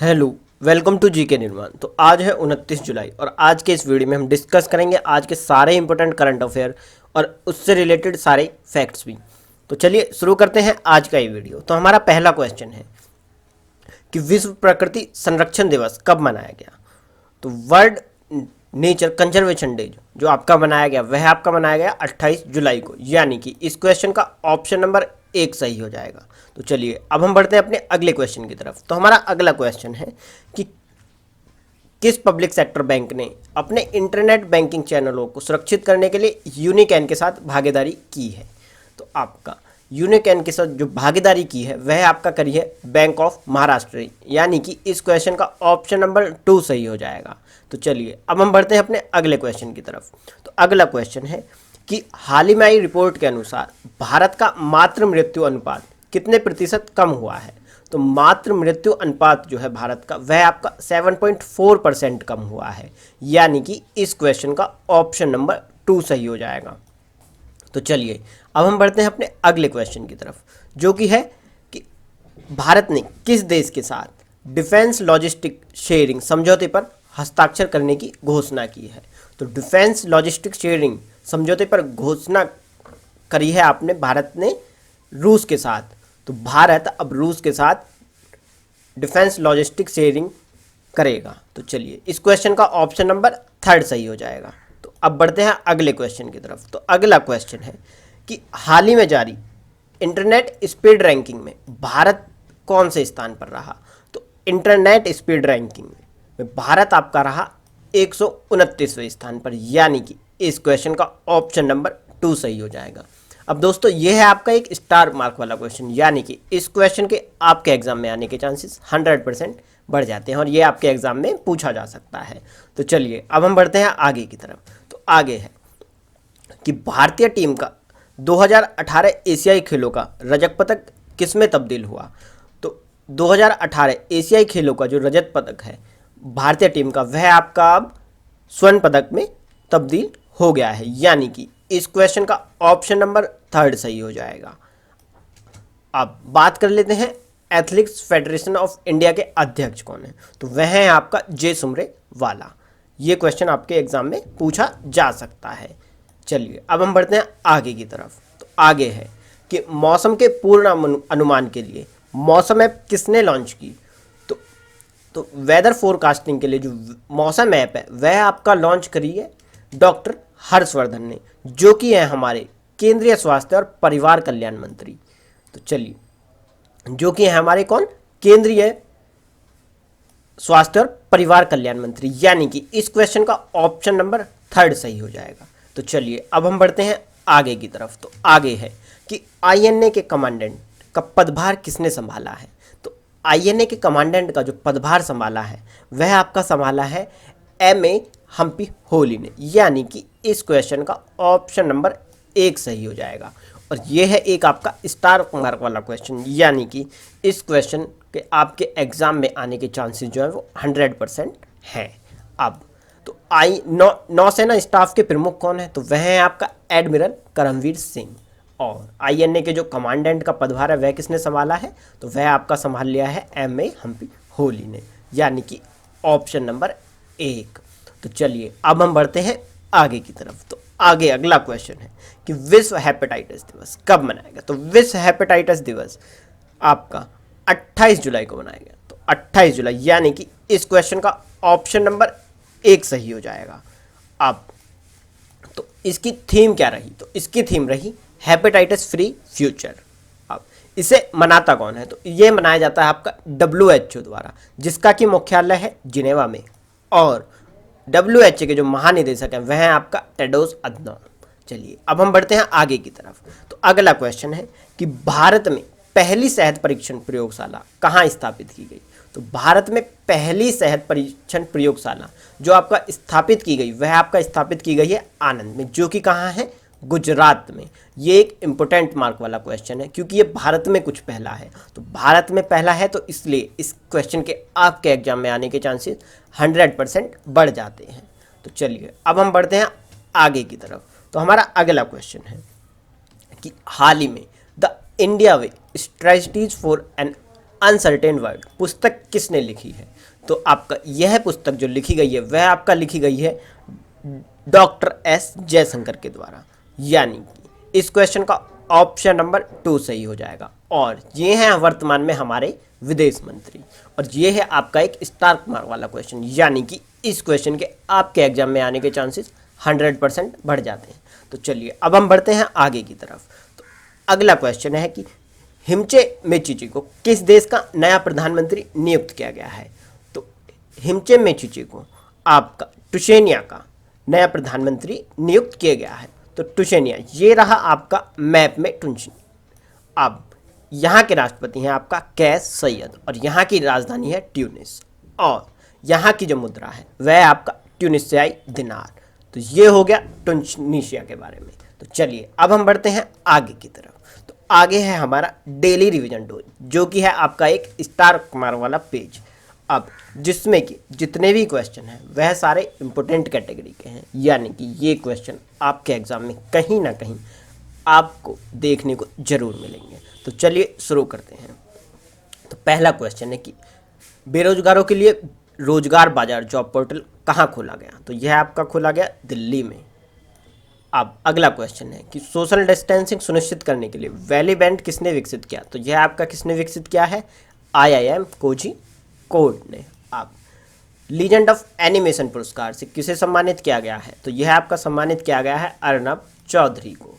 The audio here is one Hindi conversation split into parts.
हेलो, वेलकम टू जीके निर्माण। तो आज है 29 जुलाई और आज के इस वीडियो में हम डिस्कस करेंगे आज के सारे इंपॉर्टेंट करंट अफेयर और उससे रिलेटेड सारे फैक्ट्स भी। तो चलिए शुरू करते हैं आज का ये वीडियो। तो हमारा पहला क्वेश्चन है कि विश्व प्रकृति संरक्षण दिवस कब मनाया गया। तो वर्ल्ड नेचर कंजर्वेशन डे जो आपका मनाया गया वह आपका मनाया गया 28 जुलाई को, यानी कि इस क्वेश्चन का ऑप्शन नंबर 1 सही हो जाएगा। तो चलिए अब हम बढ़ते हैं अपने अगले क्वेश्चन की तरफ। तो हमारा अगला क्वेश्चन है कि किस पब्लिक सेक्टर बैंक ने अपने इंटरनेट बैंकिंग चैनलों को सुरक्षित करने के लिए यूनिकैन के साथ भागीदारी की है। तो आपका यूनिकैन के साथ जो भागीदारी की है वह आपका करी है बैंक ऑफ महाराष्ट्र, यानी कि इस क्वेश्चन का ऑप्शन नंबर 2 सही हो जाएगा। तो चलिए अब हम बढ़ते हैं अपने अगले क्वेश्चन की तरफ। तो अगला क्वेश्चन है कि हाल ही में आई रिपोर्ट के अनुसार भारत का मातृ मृत्यु अनुपात कितने प्रतिशत कम हुआ है। तो मातृ मृत्यु अनुपात जो है भारत का वह आपका 7.4% कम हुआ है, यानी कि इस क्वेश्चन का ऑप्शन नंबर 2 सही हो जाएगा। तो चलिए अब हम बढ़ते हैं अपने अगले क्वेश्चन की तरफ, जो कि है कि भारत ने किस देश के साथ डिफेंस लॉजिस्टिक शेयरिंग समझौते पर हस्ताक्षर करने की घोषणा की है। तो डिफेंस लॉजिस्टिक शेयरिंग समझौते पर घोषणा करी है आपने भारत ने रूस के साथ। तो भारत अब रूस के साथ डिफेंस लॉजिस्टिक शेयरिंग करेगा। तो चलिए इस क्वेश्चन का ऑप्शन नंबर 3 सही हो जाएगा। तो अब बढ़ते हैं अगले क्वेश्चन की तरफ। तो अगला क्वेश्चन है कि हाल ही में जारी इंटरनेट स्पीड रैंकिंग में भारत कौन से स्थान पर रहा। तो इंटरनेट स्पीड रैंकिंग में भारत आपका रहा 129वें स्थान पर, यानी कि इस क्वेश्चन का ऑप्शन नंबर 2 सही हो जाएगा। अब दोस्तों ये है आपका एक स्टार मार्क वाला क्वेश्चन, यानी कि इस क्वेश्चन के आपके एग्जाम में आने के चांसेस 100% बढ़ जाते हैं और ये आपके एग्जाम में पूछा जा सकता है। तो चलिए अब हम बढ़ते हैं आगे की तरफ। तो आगे है कि भारतीय टीम का 2018 एशियाई खेलों का रजत पदक किस में तब्दील हुआ। तो 2018 एशियाई खेलों का जो रजत पदक है भारतीय टीम का वह आपका अब स्वर्ण पदक में तब्दील हो गया है, यानी कि इस क्वेश्चन का ऑप्शन नंबर 3 सही हो जाएगा। अब बात कर लेते हैं एथलेटिक्स फेडरेशन ऑफ इंडिया के अध्यक्ष कौन है। तो वह है आपका जे सुमरेवाला। ये क्वेश्चन आपके एग्जाम में पूछा जा सकता है। चलिए अब हम बढ़ते हैं आगे की तरफ। तो आगे है कि मौसम के पूर्ण अनुमान के लिए मौसम ऐप किसने लॉन्च की। तो वेदर फोरकास्टिंग के लिए जो मौसम ऐप है वह आपका लॉन्च करी है डॉक्टर हर्षवर्धन ने, जो कि है हमारे केंद्रीय स्वास्थ्य और परिवार कल्याण मंत्री। तो चलिए जो कि है हमारे कौन, केंद्रीय स्वास्थ्य और परिवार कल्याण मंत्री, यानी कि इस क्वेश्चन का ऑप्शन नंबर 3 सही हो जाएगा। तो चलिए अब हम बढ़ते हैं आगे की तरफ। तो आगे है कि आईएनए के कमांडेंट का पदभार किसने संभाला है। तो आईएनए के कमांडेंट का जो पदभार संभाला है वह आपका संभाला है एमए हम्पी होली ने, यानी कि इस क्वेश्चन का ऑप्शन नंबर 1 सही हो जाएगा। और ये है एक आपका स्टार मार्क वाला क्वेश्चन, यानी कि इस क्वेश्चन के आपके एग्जाम में आने के चांसेस जो है वो 100% हैं। अब तो नौसेना स्टाफ के प्रमुख कौन है। तो वह है आपका एडमिरल करमवीर सिंह। और आईएनए के जो कमांडेंट का पदभार है वह किसने संभाला है। तो वह आपका संभाल लिया है एमए हम्पी होली ने, यानी कि ऑप्शन नंबर 1। तो चलिए अब हम बढ़ते हैं आगे की तरफ। तो आगे अगला क्वेश्चन है कि विश्व हेपेटाइटिस दिवस कब मनाया गया। तो विश्व हेपेटाइटिस दिवस आपका 28 जुलाई को मनाया गया। तो 28 जुलाई, यानी कि इस क्वेश्चन का ऑप्शन नंबर 1 सही हो जाएगा। अब तो इसकी थीम क्या रही। तो इसकी थीम रही हेपेटाइटिस फ्री फ्यूचर। अब इसे मनाता कौन है। तो ये मनाया जाता है आपका WHO द्वारा, जिसका कि मुख्यालय है जिनेवा में। और WHO के जो महानिदेशक हैं वह हैं आपका टेड्रोस अधनॉम। चलिए अब हम बढ़ते हैं आगे की तरफ। तो अगला क्वेश्चन है कि भारत में पहली सेहत परीक्षण प्रयोगशाला कहाँ स्थापित की गई। तो भारत में पहली सेहत परीक्षण प्रयोगशाला जो आपका स्थापित की गई वह आपका स्थापित की गई है आनंद में, जो कि कहाँ है, गुजरात में। ये एक इम्पोर्टेंट मार्क वाला क्वेश्चन है क्योंकि ये भारत में कुछ पहला है। तो भारत में पहला है तो इसलिए इस क्वेश्चन के आपके एग्जाम में आने के चांसेस 100% बढ़ जाते हैं। तो चलिए अब हम बढ़ते हैं आगे की तरफ। तो हमारा अगला क्वेश्चन है कि हाल ही में the India way strategies for an uncertain world पुस्तक किसने लिखी है? तो आपका यह पुस्तक जो लिखी गई है वह आपका लिखी गई है डॉक्टर एस जयशंकर के द्वारा, यानी कि इस क्वेश्चन का ऑप्शन नंबर 2 सही हो जाएगा। और ये हैं वर्तमान में हमारे विदेश मंत्री, और ये है आपका एक स्टार मार्क वाला क्वेश्चन, यानी कि इस क्वेश्चन के आपके एग्जाम में आने के चांसेस 100% बढ़ जाते हैं। तो चलिए अब हम बढ़ते हैं आगे की तरफ। तो अगला क्वेश्चन है कि हिमचे मेचुची को किस देश का नया प्रधानमंत्री नियुक्त किया गया है? तो हिमचे मेचुची को आपका टुशेनिया का नया प्रधानमंत्री नियुक्त किया गया है। तो टुशेनिया ये रहा आपका मैप में टुशेनिया। अब यहाँ के राष्ट्रपति हैं आपका कैस सैयद, और यहाँ की राजधानी है ट्यूनिस, और यहाँ की जो मुद्रा है वह आपका ट्यूनिसियाई दिनार। तो ये हो गया टुनीशिया के बारे में। तो चलिए अब हम बढ़ते हैं आगे की तरफ। तो आगे है हमारा डेली रिवीजन डोज, जो कि है आपका एक स्टार मार्क वाला पेज। अब जिसमें कि जितने भी क्वेश्चन हैं वह सारे इंपॉर्टेंट कैटेगरी के हैं, यानी कि ये क्वेश्चन आपके एग्जाम में कहीं ना कहीं आपको देखने को जरूर मिलेंगे। तो चलिए शुरू करते हैं। तो पहला क्वेश्चन है कि बेरोजगारों के लिए रोजगार बाजार जॉब पोर्टल कहाँ खोला गया? तो यह आपका खोला गया दिल्ली में। अब अगला क्वेश्चन है कि सोशल डिस्टेंसिंग सुनिश्चित करने के लिए वैली बैंड किसने विकसित किया? तो यह आपका किसने विकसित किया है? IIM कोझिकोड ने। अब लीजेंड ऑफ एनिमेशन पुरस्कार से किसे सम्मानित किया गया है? तो यह आपका सम्मानित किया गया है अर्नब चौधरी को।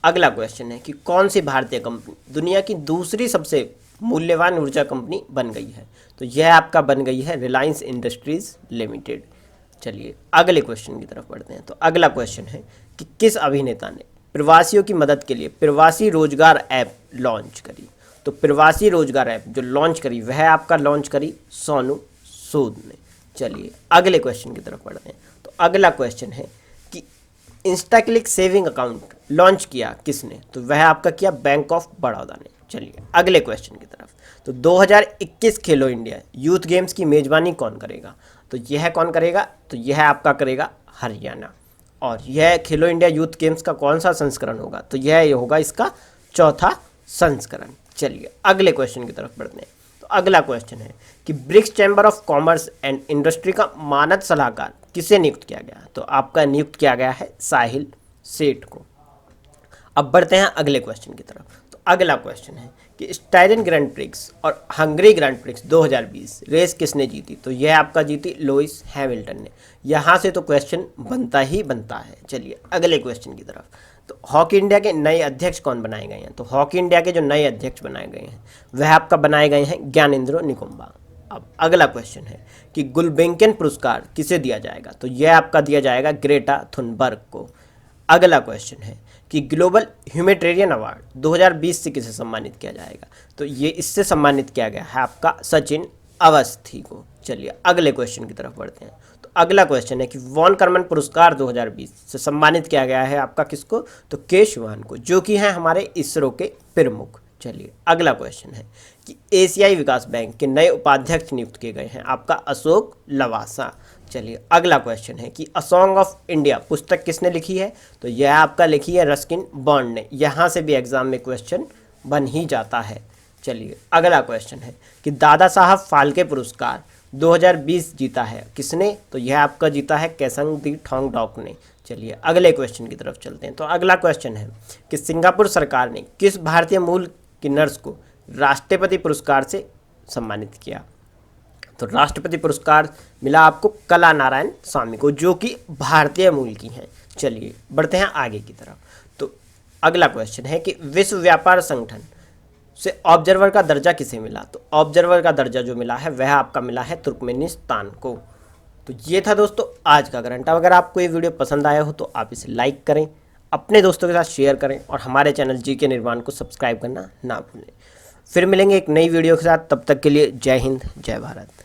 अगला क्वेश्चन है कि कौन सी भारतीय कंपनी दुनिया की दूसरी सबसे मूल्यवान ऊर्जा कंपनी बन गई है? तो यह आपका बन गई है रिलायंस इंडस्ट्रीज लिमिटेड। चलिए अगले क्वेश्चन की तरफ बढ़ते हैं। तो अगला क्वेश्चन है कि किस अभिनेता ने प्रवासियों की मदद के लिए प्रवासी रोजगार ऐप लॉन्च करी? तो प्रवासी रोजगार ऐप जो लॉन्च करी वह आपका लॉन्च करी सोनू सूद ने। चलिए अगले क्वेश्चन की तरफ बढ़ते हैं। तो अगला क्वेश्चन है कि इंस्टाक्लिक सेविंग अकाउंट लॉन्च किया किसने? तो वह आपका किया बैंक ऑफ बड़ौदा ने। चलिए अगले क्वेश्चन की तरफ। तो 2021 खेलो इंडिया यूथ गेम्स की मेजबानी कौन करेगा? तो यह कौन करेगा? तो यह आपका करेगा हरियाणा। और यह खेलो इंडिया यूथ गेम्स का कौन सा संस्करण होगा? तो यह होगा इसका चौथा संस्करण। चलिए अगले क्वेश्चन की तरफ बढ़ते हैं। तो अगला क्वेश्चन है कि BRICS chamber of commerce and industry का मानद सलाहकार किसे नियुक्त किया गया? तो आपका नियुक्त किया गया है साहिल सेठ को। अब बढ़ते हैं अगले क्वेश्चन की तरफ। तो अगला क्वेश्चन है कि स्टाइरन ग्रैंड प्रिक्स और हंगरी ग्रैंड प्रिक्स 2020 रेस किसने जीती? तो यह आपका जीती लुइस हैमिल्टन ने। यहाँ से तो क्वेश्चन बनता ही बनता है। चलिए अगले क्वेश्चन की तरफ। तो हॉकी इंडिया के नए अध्यक्ष कौन बनाए गए हैं? तो हॉकी इंडिया के जो नए अध्यक्ष बनाए गए हैं वह आपका बनाए गए हैं ज्ञानेंद्रो निकुम्बा। अब अगला क्वेश्चन है कि गुलबेंकियन पुरस्कार किसे दिया जाएगा? तो यह आपका दिया जाएगा ग्रेटा थुनबर्ग को। अगला क्वेश्चन है कि ग्लोबल ह्यूमैनिटेरियन अवार्ड 2020 से किसे सम्मानित किया जाएगा? तो ये इससे सम्मानित किया गया है आपका सचिन अवस्थी को। चलिए अगले क्वेश्चन की तरफ बढ़ते हैं। तो अगला क्वेश्चन है कि वॉन कर्मन पुरस्कार 2020 से सम्मानित किया गया है आपका किसको? तो के शिवान को, जो कि हैं हमारे इसरो के प्रमुख। चलिए अगला क्वेश्चन है कि एशियाई विकास बैंक के नए उपाध्यक्ष नियुक्त किए गए हैं आपका अशोक लवासा। चलिए अगला क्वेश्चन है कि अ सॉन्ग ऑफ इंडिया पुस्तक किसने लिखी है? तो यह आपका लिखी है रस्किन बॉन्ड ने। यहाँ से भी एग्जाम में क्वेश्चन बन ही जाता है। चलिए अगला क्वेश्चन है कि दादा साहब फाल्के पुरस्कार 2020 जीता है किसने? तो यह आपका जीता है केसंग दी ठोंगडॉक ने। चलिए अगले क्वेश्चन की तरफ चलते हैं। तो अगला क्वेश्चन है कि सिंगापुर सरकार ने किस भारतीय मूल की नर्स को राष्ट्रपति पुरस्कार से सम्मानित किया? तो राष्ट्रपति पुरस्कार मिला आपको कला नारायण स्वामी को, जो कि भारतीय मूल की हैं। चलिए बढ़ते हैं आगे की तरफ। तो अगला क्वेश्चन है कि विश्व व्यापार संगठन से ऑब्जर्वर का दर्जा किसे मिला? तो ऑब्जर्वर का दर्जा जो मिला है वह आपका मिला है तुर्कमेनिस्तान को। तो ये था दोस्तों आज का करंट। अगर आपको ये वीडियो पसंद आया हो तो आप इसे लाइक करें, अपने दोस्तों के साथ शेयर करें और हमारे चैनल जीके निर्माण को सब्सक्राइब करना ना भूलें। फिर मिलेंगे एक नई वीडियो के साथ, तब तक के लिए जय हिंद जय भारत।